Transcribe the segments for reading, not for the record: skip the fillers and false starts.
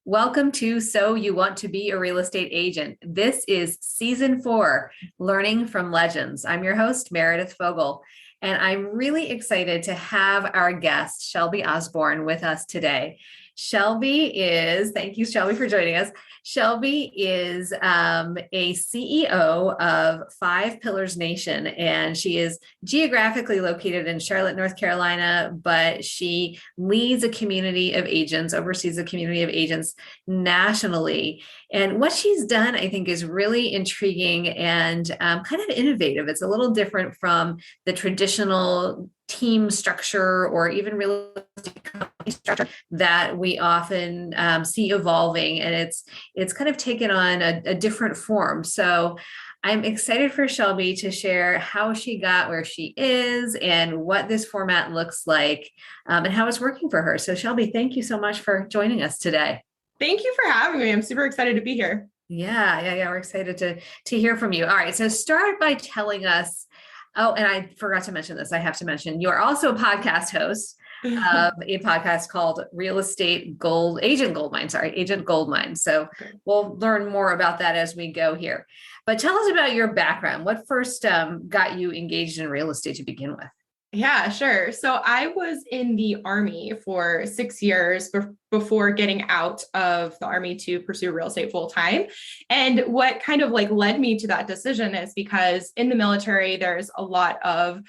Welcome to So You Want to Be a Real Estate Agent. This is season 4, Learning from Legends. I'm your host, Meredith Fogel, and I'm really excited to have our guest, Shelby Osborne, with us today. Thank you, Shelby, for joining us. Shelby is a CEO of Five Pillars Nation, and she is geographically located in Charlotte, North Carolina, but she leads a community of agents, oversees a community of agents nationally. And what she's done, I think, is really intriguing and kind of innovative. It's a little different from the traditional team structure or even real estate company structure that we often see evolving, and it's kind of taken on a different form. So I'm excited for Shelby to share how she got where she is and what this format looks like, and how it's working for her. So Shelby, thank you so much for joining us today. Thank you for having me. I'm super excited to be here. Yeah. We're excited to hear from you. All right. So start by telling us. Oh, and I forgot to mention this. I have to mention you are also a podcast host of a podcast called Agent Goldmine. So we'll learn more about that as we go here. But tell us about your background. What first got you engaged in real estate to begin with? Yeah, sure. So I was in the Army for 6 years before getting out of the Army to pursue real estate full time. And what kind of led me to that decision is because in the military, there's a lot of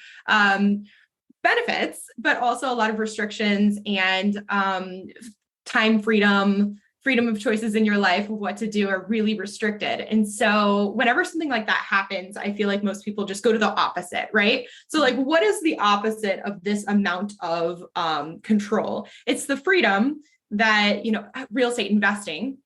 benefits, but also a lot of restrictions and time freedom of choices in your life of what to do are really restricted. And so whenever something like that happens, I feel like most people just go to the opposite, right? So what is the opposite of this amount of control? It's the freedom that, real estate investing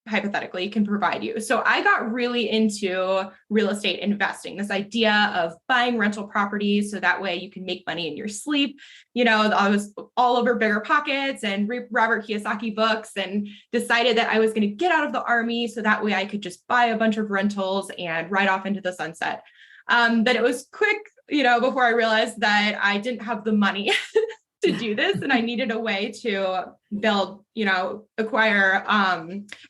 hypothetically can provide you. So I got really into real estate investing, this idea of buying rental properties so that way you can make money in your sleep. I was all over BiggerPockets and Robert Kiyosaki books and decided that I was going to get out of the Army so that way I could just buy a bunch of rentals and ride off into the sunset. But it was quick, before I realized that I didn't have the money to do this. And I needed a way to build, acquire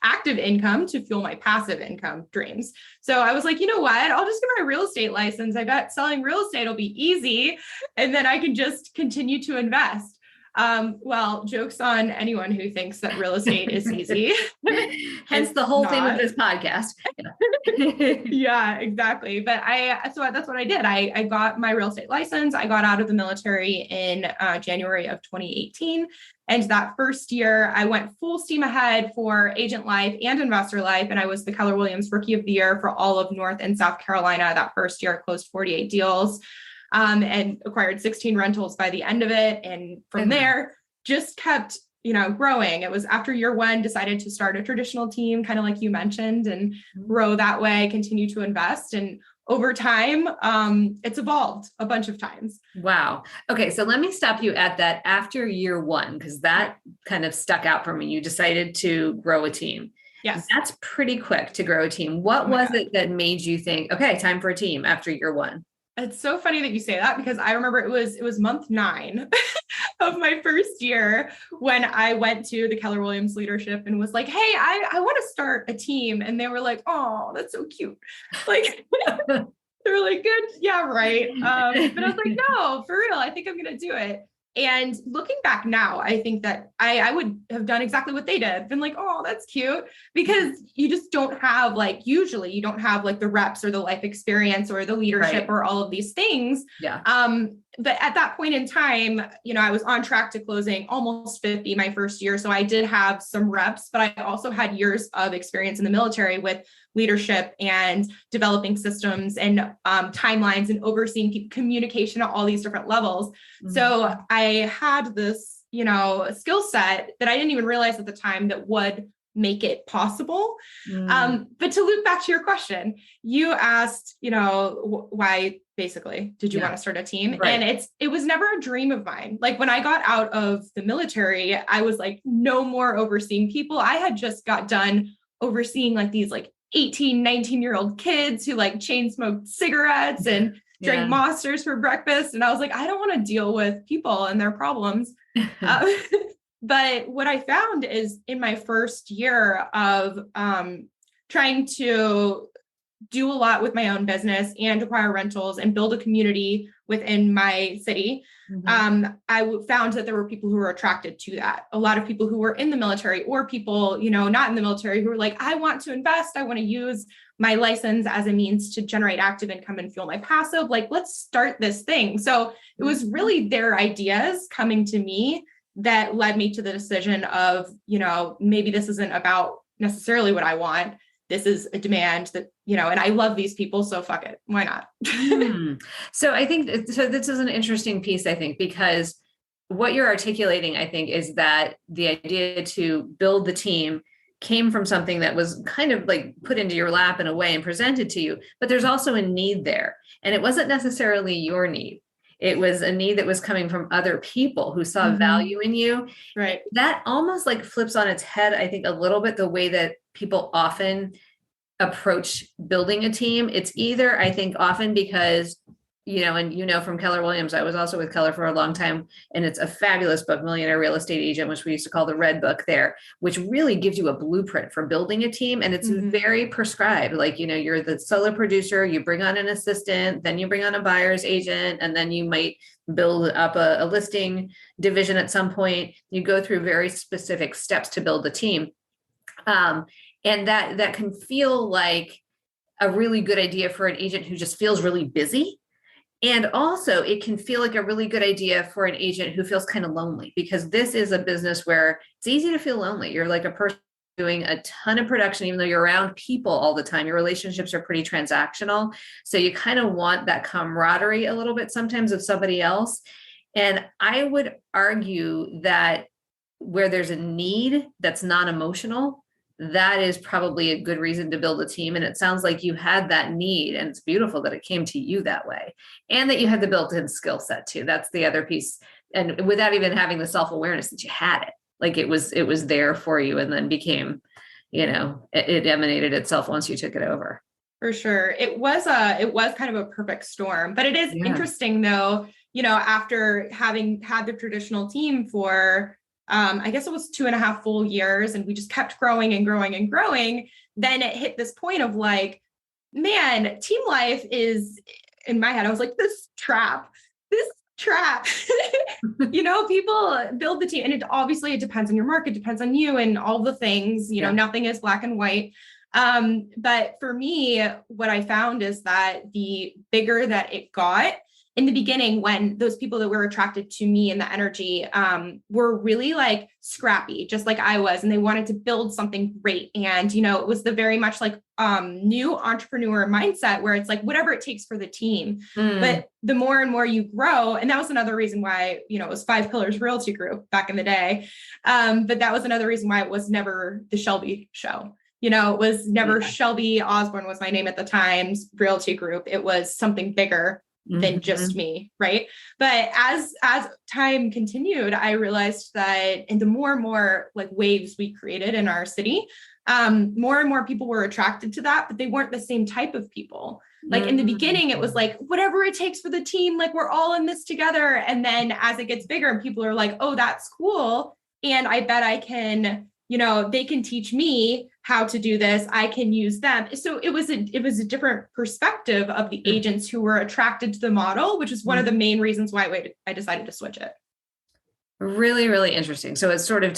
active income to fuel my passive income dreams. So I was like, you know what? I'll just get my real estate license. I bet selling real estate will be easy. And then I can just continue to invest. Well, joke's on anyone who thinks that real estate is easy. Hence the whole theme of this podcast. Yeah, exactly. But so that's what I did. I got my real estate license. I got out of the military in January of 2018. And that first year I went full steam ahead for agent life and investor life. And I was the Keller Williams Rookie of the Year for all of North and South Carolina. That first year I closed 48 deals. And acquired 16 rentals by the end of it. And from there, just kept, growing. It was after year 1, decided to start a traditional team, kind of like you mentioned, and grow that way, continue to invest. And over time, it's evolved a bunch of times. Wow. Okay. So let me stop you at that after year 1, because that kind of stuck out for me. You decided to grow a team. Yes. That's pretty quick to grow a team. What was it that made you think, okay, time for a team after year 1? It's so funny that you say that because I remember it was month 9 of my first year when I went to the Keller Williams leadership and was like, hey, I want to start a team. And they were like, oh, that's so cute. They were like, good. Yeah, right. But I was like, no, for real. I think I'm going to do it. And looking back now, I think that I would have done exactly what they did. Been like, oh, that's cute. Because you just don't have usually you don't have the reps or the life experience or the leadership or all of these things. Yeah. But at that point in time, I was on track to closing almost 50 my first year. So I did have some reps, but I also had years of experience in the military with leadership and developing systems and timelines and overseeing communication at all these different levels. Mm-hmm. So I had this, skill set that I didn't even realize at the time that would make it possible. But to loop back to your question, you asked, why basically did you want to start a team? Right. And it was never a dream of mine. When I got out of the military, I was no more overseeing people. I had just got done overseeing these 18, 19-year-old kids who chain smoked cigarettes and drank monsters for breakfast. And I was like, I don't want to deal with people and their problems. But what I found is in my first year of trying to do a lot with my own business and acquire rentals and build a community within my city, I found that there were people who were attracted to that. A lot of people who were in the military or people, not in the military who were like, I want to invest. I want to use my license as a means to generate active income and fuel my passive. Like, let's start this thing. So it was really their ideas coming to me that led me to the decision of, maybe this isn't about necessarily what I want. This is a demand that, and I love these people. So fuck it. Why not? So I think, this is an interesting piece, I think, because what you're articulating, I think, is that the idea to build the team came from something that was kind of like put into your lap in a way and presented to you, but there's also a need there. And it wasn't necessarily your need. It was a need that was coming from other people who saw value in you. Right. That almost like flips on its head, I think, a little bit the way that people often approach building a team. It's either, I think, often because, and from Keller Williams, I was also with Keller for a long time, and it's a fabulous book, Millionaire Real Estate Agent, which we used to call the Red Book there, which really gives you a blueprint for building a team. And it's very prescribed. Like, you're the solo producer, you bring on an assistant, then you bring on a buyer's agent, and then you might build up a listing division at some point. You go through very specific steps to build a team. And that can feel like a really good idea for an agent who just feels really busy. And also it can feel like a really good idea for an agent who feels kind of lonely, because this is a business where it's easy to feel lonely. You're like a person doing a ton of production, even though you're around people all the time. Your relationships are pretty transactional. So you kind of want that camaraderie a little bit sometimes of somebody else. And I would argue that where there's a need that's non-emotional, that is probably a good reason to build a team. And it sounds like you had that need, and it's beautiful that it came to you that way, and that you had the built-in skill set too. That's the other piece. And without even having the self-awareness that you had it, like it was there for you, and then became, it emanated itself once you took it over. For sure. It was kind of a perfect storm, but it is interesting though, after having had the traditional team for I guess it was 2.5 full years, and we just kept growing and growing and growing. Then it hit this point of like, man, team life is, in my head, I was like, this trap. People build the team, and it depends on your market, depends on you and all the things, nothing is black and white. But for me, what I found is that the bigger that it got, in the beginning, when those people that were attracted to me and the energy were really like scrappy, just like I was, and they wanted to build something great. And, it was the very much like new entrepreneur mindset where it's like whatever it takes for the team. But the more and more you grow, and that was another reason why, it was 5 Pillars Realty Group back in the day. But that was another reason why it was never the Shelby show. It was never Shelby Osborne was my name at the time's Realty Group. It was something bigger than just me. Right. But as time continued, I realized that, and the more and more like waves we created in our city, more and more people were attracted to that, but they weren't the same type of people. Like in the beginning, it was like, whatever it takes for the team, like we're all in this together. And then as it gets bigger and people are like, oh, that's cool. And I bet I can, they can teach me how to do this. I can use them. So it was a different perspective of the agents who were attracted to the model, which is one of the main reasons why I decided to switch it. Really, really interesting. So it started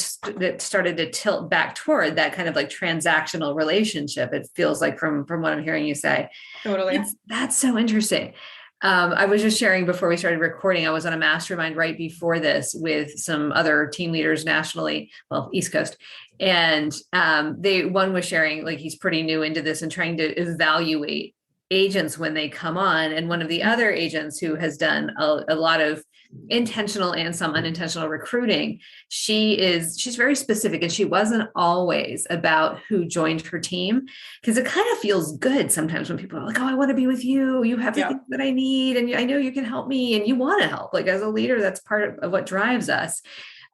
to tilt back toward that kind of like transactional relationship. It feels like from what I'm hearing you say. Totally. That's so interesting. I was just sharing before we started recording, I was on a mastermind right before this with some other team leaders nationally, well, East Coast. And one was sharing, like, he's pretty new into this and trying to evaluate agents when they come on. And one of the other agents who has done a lot of intentional and some unintentional recruiting, she's very specific, and she wasn't always about who joined her team, because it kind of feels good sometimes when people are like, oh, I want to be with you, you have the things that I need, and I know you can help me, and you want to help. Like, as a leader, that's part of what drives us.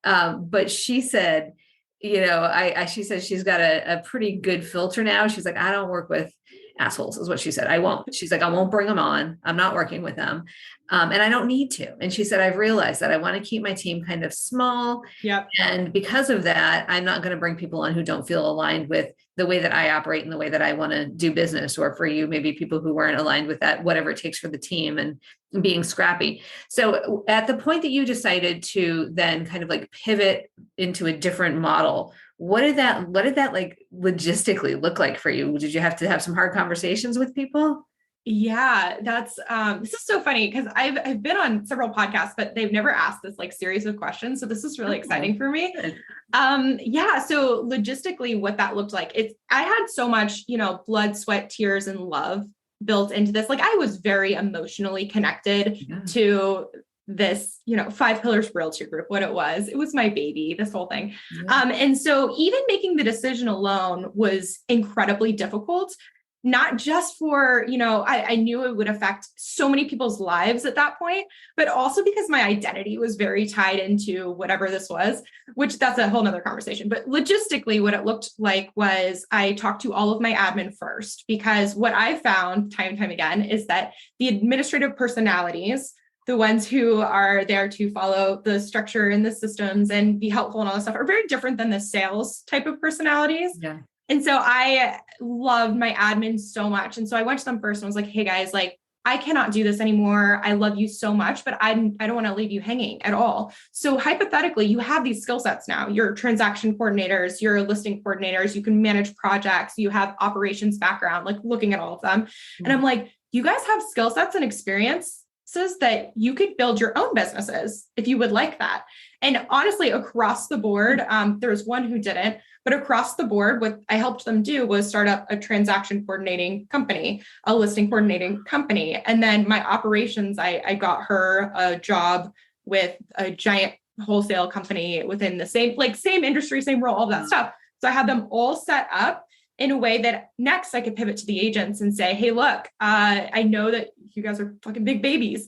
But she said, she said she's got a pretty good filter now. She's like, I don't work with assholes is what she said. I won't. She's like, I won't bring them on. I'm not working with them. And I don't need to. And she said, I've realized that I want to keep my team kind of small. Yep. And because of that, I'm not going to bring people on who don't feel aligned with the way that I operate and the way that I want to do business, or for you, maybe people who weren't aligned with that, whatever it takes for the team, and being scrappy. So at the point that you decided to then kind of like pivot into a different model, what did that like logistically look like for you? Did you have to have some hard conversations with people? Yeah, that's this is so funny because I've been on several podcasts, but they've never asked this like series of questions. So this is really exciting for me. Yeah, so logistically, what that looked like, I had so much, blood, sweat, tears, and love built into this. Like I was very emotionally connected to this, 5 Pillars Realty Group, what it was my baby, this whole thing. And so even making the decision alone was incredibly difficult. Not just for, I knew it would affect so many people's lives at that point, but also because my identity was very tied into whatever this was, which that's a whole nother conversation. But logistically, what it looked like was I talked to all of my admin first, because what I found time and time again is that the administrative personalities, the ones who are there to follow the structure and the systems and be helpful and all that stuff, are very different than the sales type of personalities. Yeah. And so I loved my admin so much. And so I went to them first and was like, hey guys, like, I cannot do this anymore. I love you so much, but I don't want to leave you hanging at all. So hypothetically, you have these skill sets now. You're transaction coordinators, you're listing coordinators, you can manage projects, you have operations background, like looking at all of them. And I'm like, you guys have skill sets and experiences that you could build your own businesses if you would like that. And honestly, across the board, there was one who didn't. But across the board, what I helped them do was start up a transaction coordinating company, a listing coordinating company. And then my operations, I got her a job with a giant wholesale company within the same industry, same role, all that stuff. So I had them all set up in a way that next I could pivot to the agents and say, hey, look, I know that you guys are fucking big babies.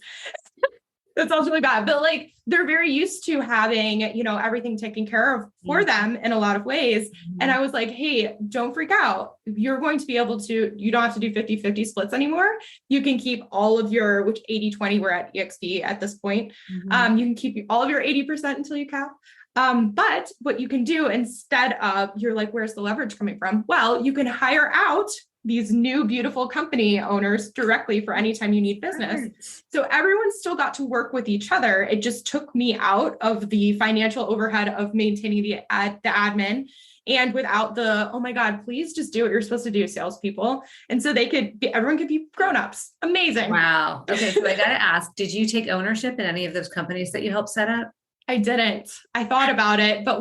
That sounds really bad, but like they're very used to having, everything taken care of for them in a lot of ways. And I was like, hey, don't freak out. You're going to be able to, you don't have to do 50-50 splits anymore. You can keep all of your, which 80-20, we're at EXP at this point. You can keep all of your 80% until you cap. But what you can do instead of, you're like, where's the leverage coming from? Well, you can hire out these new beautiful company owners directly for anytime you need business. Right. So everyone still got to work with each other. It just took me out of the financial overhead of maintaining the admin, and without the, oh my God, please just do what you're supposed to do, salespeople. And so everyone could be grownups. Amazing. Wow. Okay. So I got to ask, did you take ownership in any of those companies that you helped set up? I didn't. I thought about it, but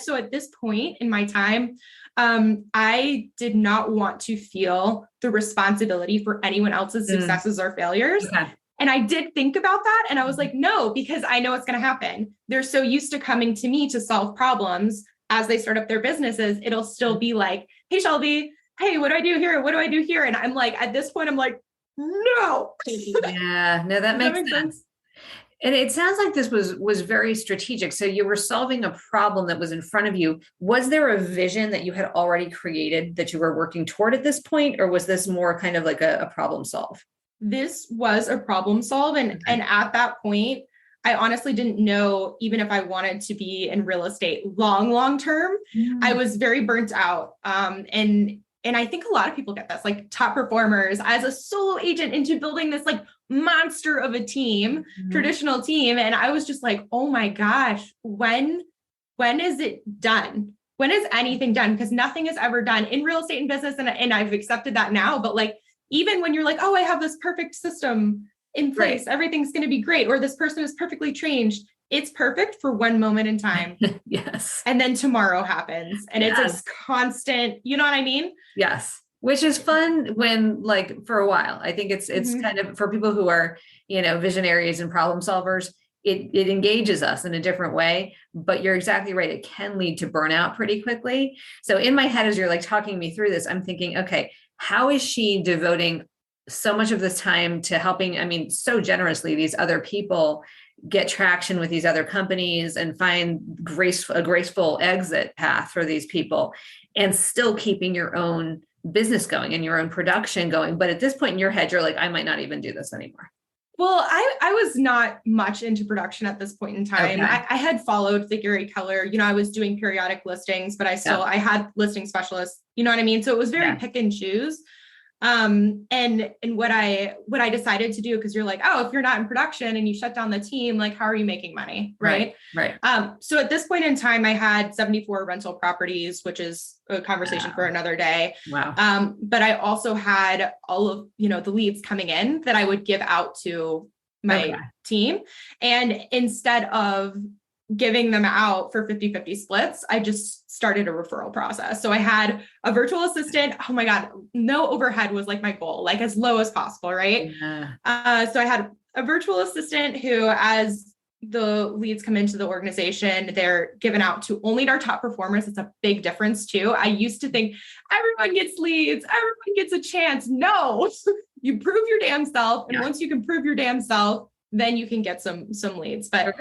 so at this point in my time, I did not want to feel the responsibility for anyone else's successes or failures. Okay. And I did think about that. And I was like, no, because I know it's going to happen. They're so used to coming to me to solve problems as they start up their businesses. It'll still be like, hey, Shelby, hey, what do I do here? What do I do here? And I'm like, at this point, I'm like, no. Yeah, no, that makes sense. And it sounds like this was very strategic. So you were solving a problem that was in front of you. Was there a vision that you had already created that you were working toward at this point? Or was this more kind of like a problem solve? This was a problem solve. And at that point, I honestly didn't know even if I wanted to be in real estate long term. I was very burnt out. And I think a lot of people get this, like top performers as a solo agent into building this like monster of a team, traditional team. And I was just like, oh my gosh, when is it done? When is anything done? Because nothing is ever done in real estate and business. And I've accepted that now. But like, even when you're like, oh, I have this perfect system in place, everything's going to be great. Or this person is perfectly trained. It's perfect for one moment in time. Yes. And then tomorrow happens. And it's a constant, you know what I mean? Yes. Which is fun when like for a while. I think it's kind of for people who are, visionaries and problem solvers, it engages us in a different way, but you're exactly right. It can lead to burnout pretty quickly. So in my head, as you're like talking me through this, I'm thinking, okay, how is she devoting so much of this time to helping, so generously, these other people get traction with these other companies and find a graceful exit path for these people, and still keeping your own business going and your own production going. But at this point in your head, you're like, I might not even do this anymore. Well, I was not much into production at this point in time. Okay. I had followed the Gary Keller, I was doing periodic listings, but I had listing specialists, you know what I mean? So it was very pick and choose. And what I decided to do, because you're like, oh, if you're not in production and you shut down the team, like, how are you making money? Right. So at this point in time, I had 74 rental properties, which is a conversation for another day. Wow. But I also had all of, the leads coming in that I would give out to my team. And instead of giving them out for 50-50 splits, I just started a referral process. So I had a virtual assistant. Oh my God, no overhead was like my goal, like as low as possible. Right. So I had a virtual assistant who, as the leads come into the organization, they're given out to only our top performers. It's a big difference too. I used to think everyone gets leads, everyone gets a chance. No, you prove your damn self. And once you can prove your damn self, then you can get some leads. But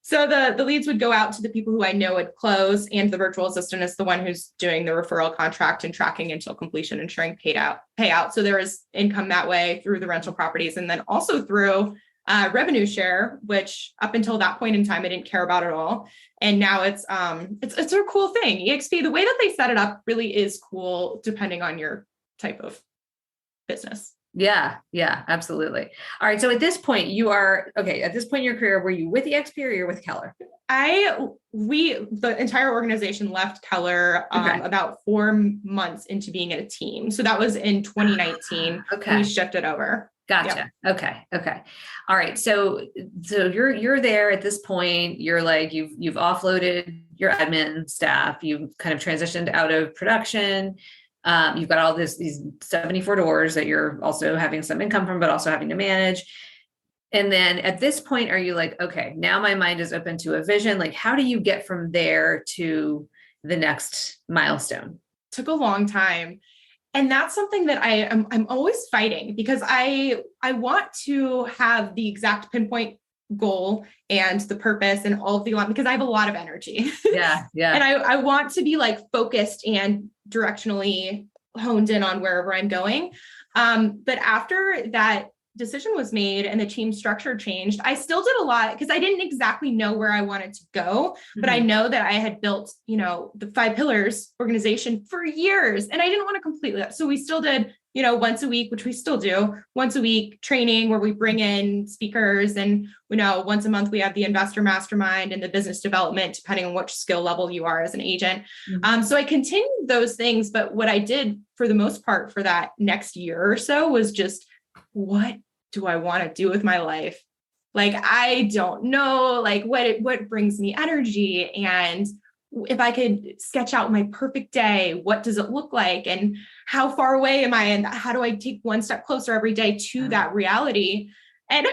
so the leads would go out to the people who I know would close, and the virtual assistant is the one who's doing the referral contract and tracking until completion, ensuring payout. So there is income that way through the rental properties, and then also through revenue share, which up until that point in time, I didn't care about at all. And now it's a cool thing. EXP, the way that they set it up really is cool, depending on your type of business. Yeah, absolutely. All right. So at this point at this point in your career, were you with EXP or you're with Keller? The entire organization left Keller about 4 months into being in a team. So that was in 2019. We shifted over. Gotcha. Yep. Okay. All right. So you're there at this point. You're like, you've offloaded your admin staff. You've kind of transitioned out of production. You've got all these 74 doors that you're also having some income from, but also having to manage. And then at this point, are you like, okay, now my mind is open to a vision? Like, how do you get from there to the next milestone? Took a long time. And that's something that I'm always fighting, because I want to have the exact pinpoint goal and the purpose and all of the, because I have a lot of energy. Yeah. And I want to be like focused and directionally honed in on wherever I'm going. But after that decision was made and the team structure changed, I still did a lot, because I didn't exactly know where I wanted to go, but I know that I had built, the 5 pillars organization for years, and I didn't want to completely. So we still did, once a week, which we still do once a week, training where we bring in speakers, and, once a month we have the investor mastermind and the business development, depending on which skill level you are as an agent. So I continued those things, but what I did for the most part for that next year or so was just, what do I want to do with my life? Like, I don't know, like what brings me energy. And if I could sketch out my perfect day, what does it look like? And how far away am I? And how do I take one step closer every day to that reality? And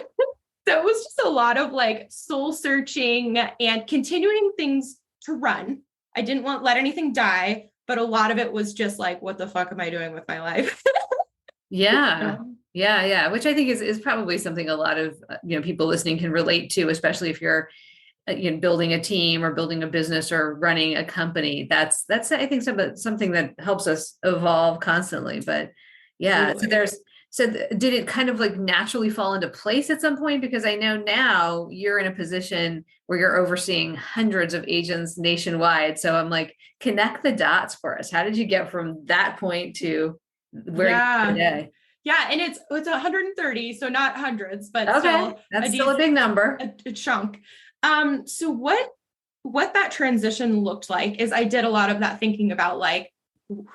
so it was just a lot of like soul searching and continuing things to run. I didn't let anything die, but a lot of it was just like, what the fuck am I doing with my life? Yeah. Which I think is probably something a lot of, people listening can relate to, especially if you're, building a team or building a business or running a company. That's, I think, something that helps us evolve constantly, but yeah. Totally. So did it kind of like naturally fall into place at some point? Because I know now you're in a position where you're overseeing hundreds of agents nationwide. So I'm like, connect the dots for us. How did you get from that point to where you are today? Yeah. And it's 130, so not hundreds, but that's still a big number, a chunk. So what that transition looked like is I did a lot of that thinking about like,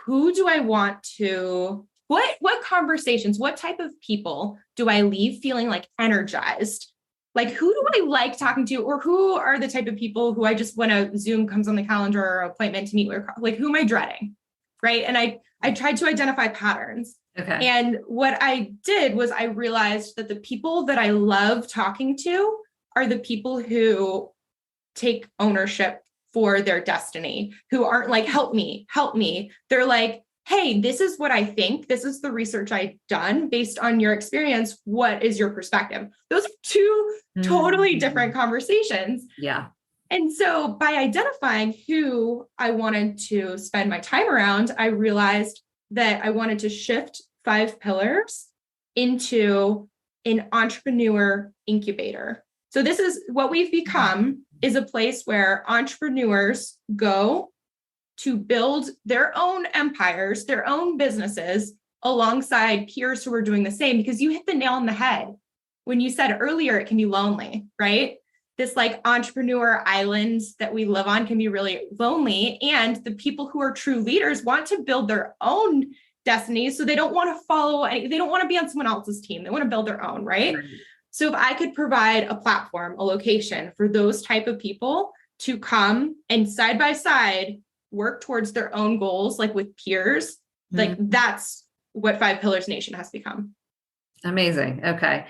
who do I want to, what conversations, what type of people do I leave feeling like energized? Like, who do I like talking to, or who are the type of people who I just, when a Zoom comes on the calendar or appointment to meet with, like, who am I dreading? Right. And I tried to identify patterns. Okay. And what I did was I realized that the people that I love talking to are the people who take ownership for their destiny, who aren't like, help me. They're like, hey, this is what I think. This is the research I've done based on your experience. What is your perspective? Those are two totally different conversations. Yeah. And so by identifying who I wanted to spend my time around, I realized that I wanted to shift 5 pillars into an entrepreneur incubator. So this is what we've become, is a place where entrepreneurs go to build their own empires, their own businesses alongside peers who are doing the same, because you hit the nail on the head when you said earlier, it can be lonely, right? This like entrepreneur island that we live on can be really lonely. And the people who are true leaders want to build their own destiny. So they don't want to they don't want to be on someone else's team. They want to build their own, right? So if I could provide a platform, a location for those type of people to come and side by side work towards their own goals, like with peers, like that's what 5 Pillars Nation has become. Amazing. Okay.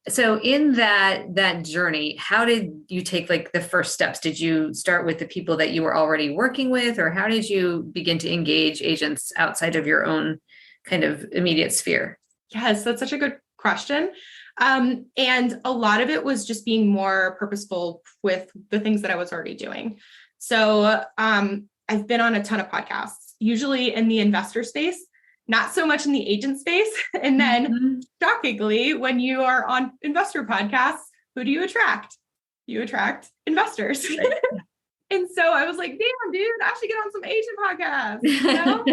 So in that journey, how did you take like the first steps? Did you start with the people that you were already working with, or how did you begin to engage agents outside of your own kind of immediate sphere? Yes, that's such a good question. And a lot of it was just being more purposeful with the things that I was already doing. So I've been on a ton of podcasts, usually in the investor space, not so much in the agent space. And then shockingly, when you are on investor podcasts, who do you attract? You attract investors. Right. And so I was like, damn, dude, I should get on some agent podcasts, you know?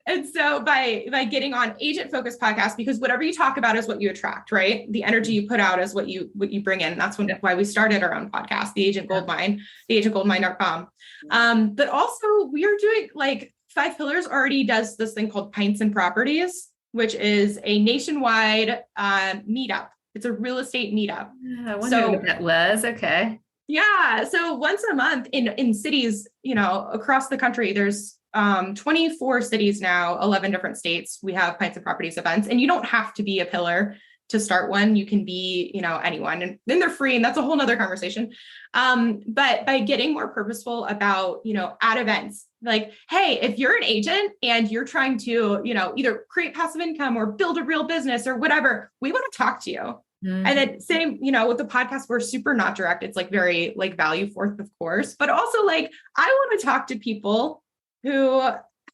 And so by getting on agent focused podcasts, because whatever you talk about is what you attract, right? The energy you put out is what you bring in. That's why we started our own podcast, the Agent Goldmine, theagentgoldmine.com. But also we are doing like 5 Pillars already does this thing called Pints and Properties, which is a nationwide meetup. It's a real estate meetup. I wonder what that was. Okay. Yeah. So once a month in cities, you know, across the country, there's 24 cities now, 11 different states. We have Pints and Properties events, and you don't have to be a pillar to start one. You can be, you know, anyone, and then they're free. And that's a whole nother conversation. But by getting more purposeful about, you know, at events, like, hey, if you're an agent and you're trying to, you know, either create passive income or build a real business or whatever, we want to talk to you. And then same, you know, with the podcast, we're super not direct. It's like very like value forth, of course, but also like, I want to talk to people who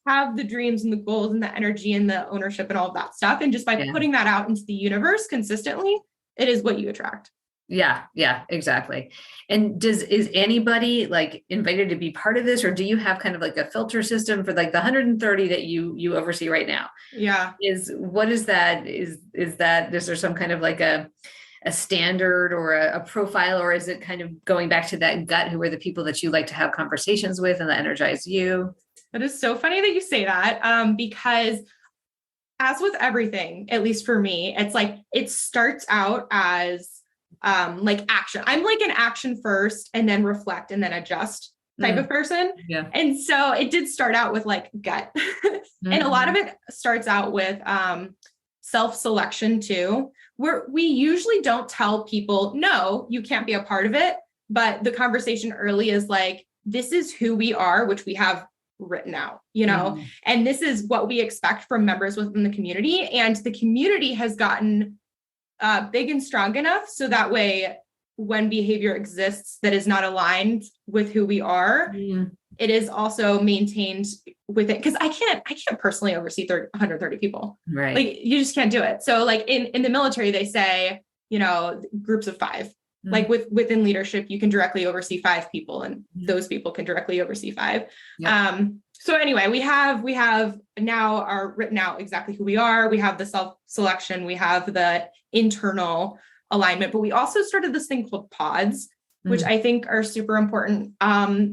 have the dreams and the goals and the energy and the ownership and all of that stuff. And just by putting that out into the universe consistently, it is what you attract. Yeah, exactly. And is anybody like invited to be part of this, or do you have kind of like a filter system for like the 130 that you oversee right now? Yeah. Is there some kind of like a standard or a profile, or is it kind of going back to that gut, who are the people that you like to have conversations with and that energize you? That is so funny that you say that, because as with everything, at least for me, it's like, it starts out as like action. I'm like an action first and then reflect and then adjust type of person. Yeah. And so it did start out with like gut. And a lot of it starts out with self-selection too, where we usually don't tell people, no, you can't be a part of it. But the conversation early is like, this is who we are, which we have written out, you know, and this is what we expect from members within the community. And the community has gotten big and strong enough so that way, when behavior exists that is not aligned with who we are, it is also maintained with it. Because I can't personally oversee 130 people. Right. Like you just can't do it. So like in the military, they say, you know, groups of 5. Like within leadership, you can directly oversee 5 people, and those people can directly oversee 5. Yep. So anyway, we have now are written out exactly who we are. We have the self-selection, we have the internal alignment, but we also started this thing called pods, which I think are super important.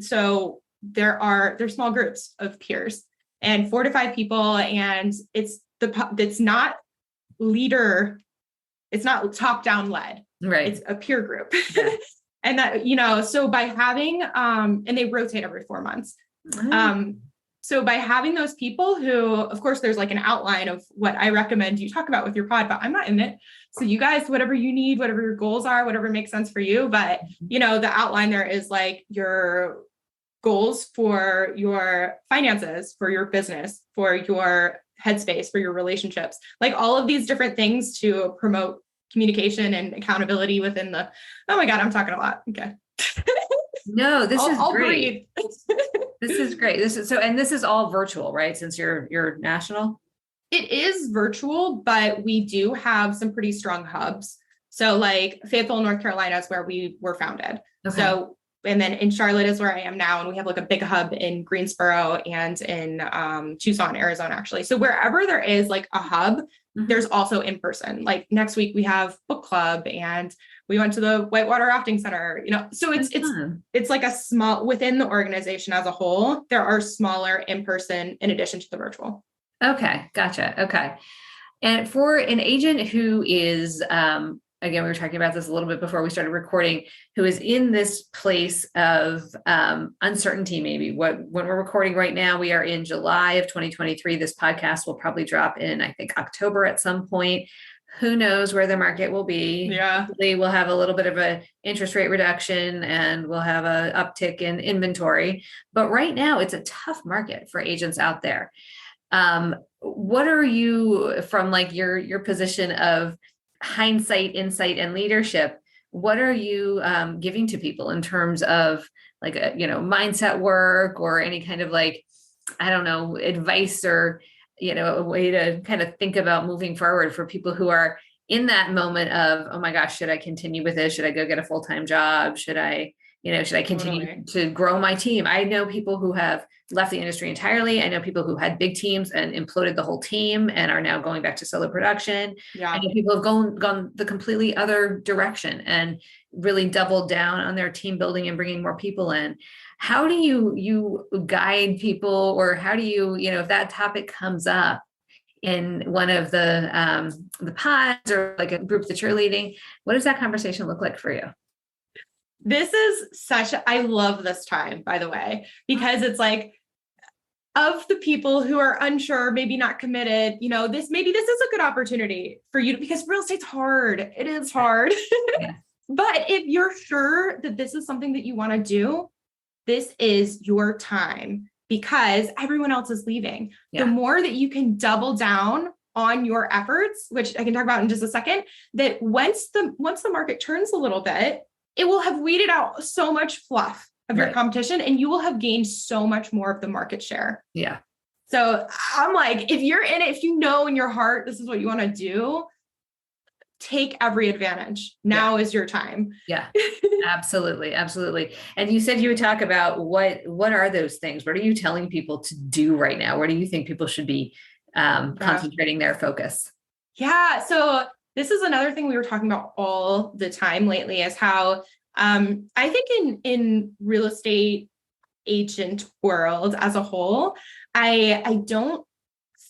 So they're small groups of peers and 4 to 5 people, and it's not top-down led. Right. It's a peer group. Yeah. And that, you know, so by having, and they rotate every 4 months. So by having those people who, of course, there's like an outline of what I recommend you talk about with your pod, but I'm not in it. So you guys, whatever you need, whatever your goals are, whatever makes sense for you. But, you know, the outline there is like your goals for your finances, for your business, for your headspace, for your relationships, like all of these different things to promote communication and accountability within oh my God, I'm talking a lot. Okay. No, this is I'll great. This is great. And this is all virtual, right? Since you're national. It is virtual, but we do have some pretty strong hubs. So like Fayetteville, North Carolina is where we were founded. Okay. So, and then in Charlotte is where I am now. And we have like a big hub in Greensboro and in Tucson, Arizona, actually. So wherever there is like a hub, there's also in person. Like next week we have book club and we went to the Whitewater Rafting Center, so it's like a small, within the organization as a whole, there are smaller in person in addition to the virtual. Okay. Gotcha. Okay. And for an agent who is, again, we were talking about this a little bit before we started recording, who is in this place of uncertainty, maybe when we're recording right now, we are in July of 2023. This podcast will probably drop in, I think, October at some point. Who knows where the market will be? Yeah. Hopefully we'll have a little bit of an interest rate reduction and we'll have an uptick in inventory. But right now it's a tough market for agents out there. What are you, from like your position of hindsight, insight, and leadership, what are you giving to people in terms of like, mindset work or any kind of like, I don't know, advice or, a way to kind of think about moving forward for people who are in that moment of, oh my gosh, should I continue with this? Should I go get a full-time job? Should I continue to grow my team? I know people who have left the industry entirely. I know people who had big teams and imploded the whole team and are now going back to solo production. Yeah. I know people have gone the completely other direction and really doubled down on their team building and bringing more people in. How do you guide people, or how do you, if that topic comes up in one of the pods or like a group that you're leading, what does that conversation look like for you? This is I love this time, by the way, because it's like, of the people who are unsure, maybe not committed, this is a good opportunity for you because real estate's hard. It is hard. Yeah. But if you're sure that this is something that you want to do, this is your time because everyone else is leaving. Yeah. The more that you can double down on your efforts, which I can talk about in just a second, that once the market turns a little bit, it will have weeded out so much fluff of your competition and you will have gained so much more of the market share. Yeah. So I'm like, if you're in it, if you know in your heart, this is what you want to do, take every advantage. Now is your time. Yeah, absolutely. Absolutely. And you said you would talk about what are those things? What are you telling people to do right now? Where do you think people should be concentrating their focus? Yeah. So this is another thing we were talking about all the time lately is how I think in real estate agent world as a whole, I don't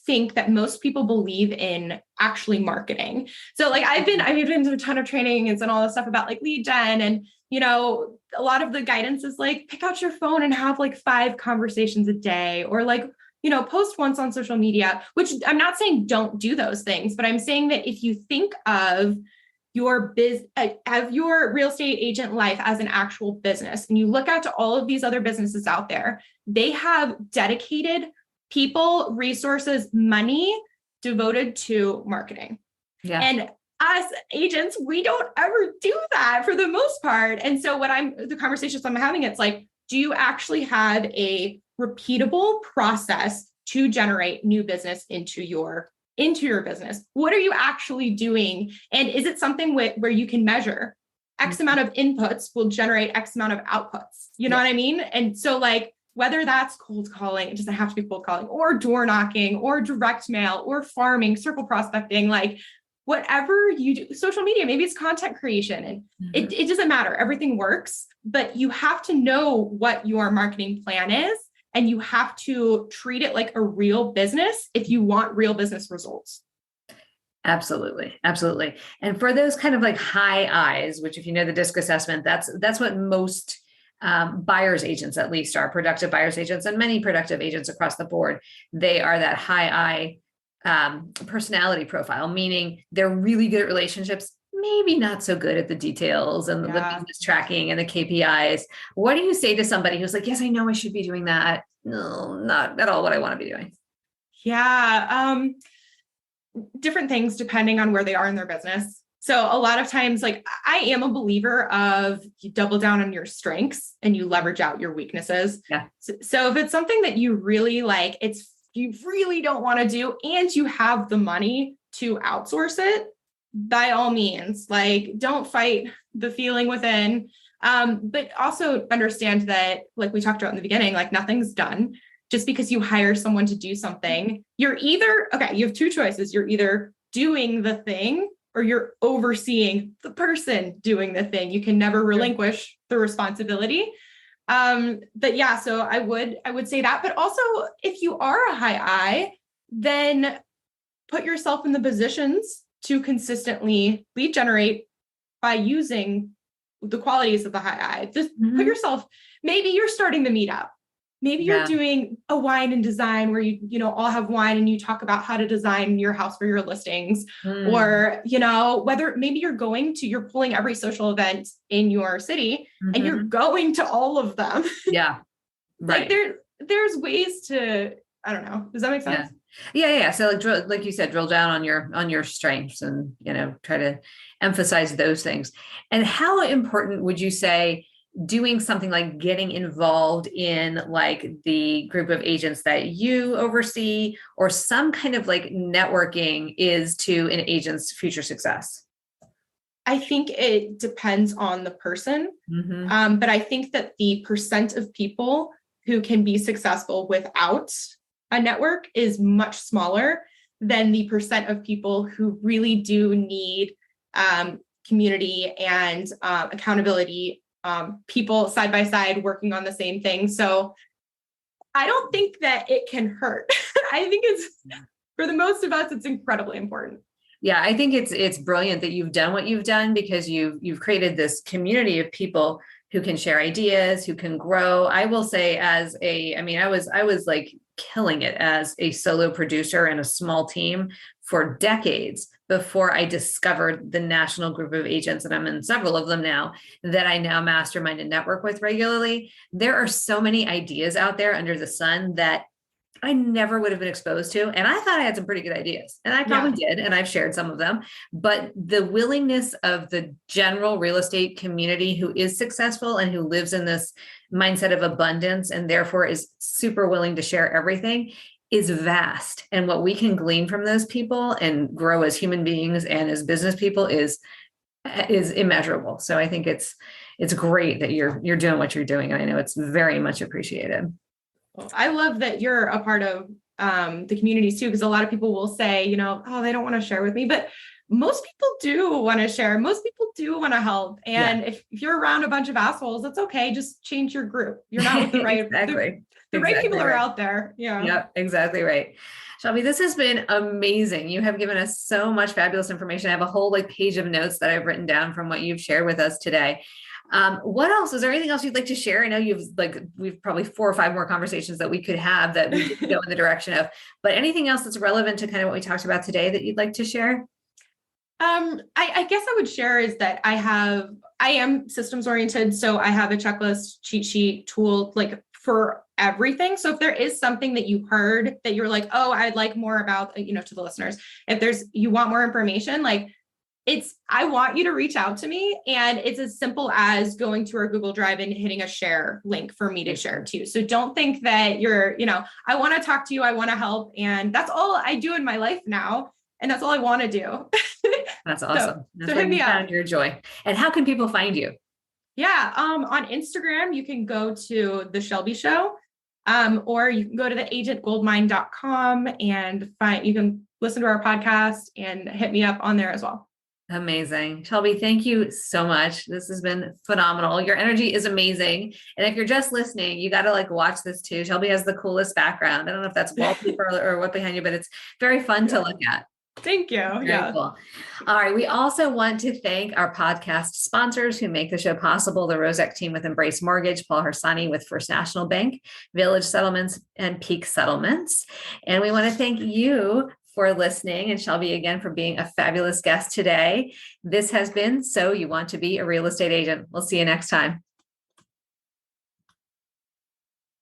think that most people believe in actually marketing. So like I've been to a ton of trainings and all this stuff about like lead gen and, a lot of the guidance is like, pick out your phone and have like 5 conversations a day or like, post once on social media, which I'm not saying don't do those things, but I'm saying that if you think of your your real estate agent life as an actual business, and you look out to all of these other businesses out there, they have dedicated people, resources, money devoted to marketing. Yeah. And as agents, we don't ever do that for the most part. And so the conversations I'm having, it's like, do you actually have a repeatable process to generate new business into your business? What are you actually doing? And is it something where you can measure X amount of inputs will generate X amount of outputs? You know what I mean? And so like, whether that's cold calling, it doesn't have to be cold calling, or door knocking, or direct mail, or farming, circle prospecting, like whatever you do, social media, maybe it's content creation, and it doesn't matter. Everything works, but you have to know what your marketing plan is, and you have to treat it like a real business if you want real business results. Absolutely. Absolutely. And for those kind of like high eyes, which if you know the DISC assessment, that's what most buyer's agents at least are, productive buyer's agents, and many productive agents across the board. They are that high eye personality profile, meaning they're really good at relationships, maybe not so good at the details and the business tracking and the KPIs. What do you say to somebody who's like, yes, I know I should be doing that. No, not at all what I want to be doing. Yeah. Different things depending on where they are in their business. So a lot of times, like I am a believer of you double down on your strengths and you leverage out your weaknesses. Yeah. So if it's something that you really like, you really don't want to do, and you have the money to outsource it, by all means, like don't fight the feeling within. But also understand that, like we talked about in the beginning, like nothing's done. Just because you hire someone to do something, you have two choices. You're either doing the thing or you're overseeing the person doing the thing. You can never relinquish the responsibility. But yeah, so I would say that, but also if you are a high I, then put yourself in the positions to consistently lead generate by using the qualities of the high I. Just put yourself, maybe you're starting the meetup. Maybe you're doing a wine and design where you all have wine and you talk about how to design your house for your listings, or, whether maybe you're pulling every social event in your city and you're going to all of them. Yeah. Right. Like there's ways to, I don't know. Does that make sense? Yeah. So like you said, drill down on your strengths and, try to emphasize those things. And how important would you say doing something like getting involved in like the group of agents that you oversee or some kind of like networking is to an agent's future success? I think it depends on the person. But I think that the percent of people who can be successful without a network is much smaller than the percent of people who really do need community and accountability, people side by side working on the same thing. So I don't think that it can hurt. I think for the most of us, it's incredibly important. Yeah, I think it's brilliant that you've done what you've done because you've created this community of people who can share ideas, who can grow. I will say I was like killing it as a solo producer and a small team for decades before I discovered the national group of agents, and I'm in several of them now, that I now mastermind and network with regularly. There are so many ideas out there under the sun that I never would have been exposed to. And I thought I had some pretty good ideas, and I probably did. And I've shared some of them, but the willingness of the general real estate community who is successful and who lives in this mindset of abundance and therefore is super willing to share everything is vast. And what we can glean from those people and grow as human beings and as business people is immeasurable. So I think it's great that you're doing what you're doing. And I know it's very much appreciated. I love that you're a part of the communities too, because a lot of people will say, they don't want to share with me, but most people do want to share. Most people do want to help. And if you're around a bunch of assholes, that's okay. Just change your group. You're not with the right, the right people are out there. Yeah. Yep, exactly right. Shelby, this has been amazing. You have given us so much fabulous information. I have a whole page of notes that I've written down from what you've shared with us today. What else? Is there anything else you'd like to share? I know we've probably 4 or 5 more conversations that we could have that we could go in the direction of, but anything else that's relevant to kind of what we talked about today that you'd like to share? I guess I would share is that I am systems oriented. So I have a checklist, cheat sheet, tool, for everything. So if there is something that you heard that you're like, oh, I'd like more about, to the listeners, if you want more information, I want you to reach out to me, and it's as simple as going to our Google Drive and hitting a share link for me to share to you. So don't think that I want to talk to you. I want to help. And that's all I do in my life now. And that's all I want to do. That's awesome. So hit me up. Your joy. And how can people find you? Yeah. On Instagram, you can go to The Shelby Show, or you can go to theagentgoldmine.com and you can listen to our podcast and hit me up on there as well. Amazing. Shelby, thank you so much. This has been phenomenal. Your energy is amazing. And if you're just listening, you got to watch this too. Shelby has the coolest background. I don't know if that's wallpaper or what behind you, but it's very fun to look at. Thank you. Very cool. All right. We also want to thank our podcast sponsors who make the show possible: the Rozek team with Embrace Mortgage, Paul Hersani with First National Bank, Village Settlements, and Peak Settlements. And we want to thank you for listening, and Shelby again for being a fabulous guest today. This has been So You Want to Be a Real Estate Agent. We'll see you next time.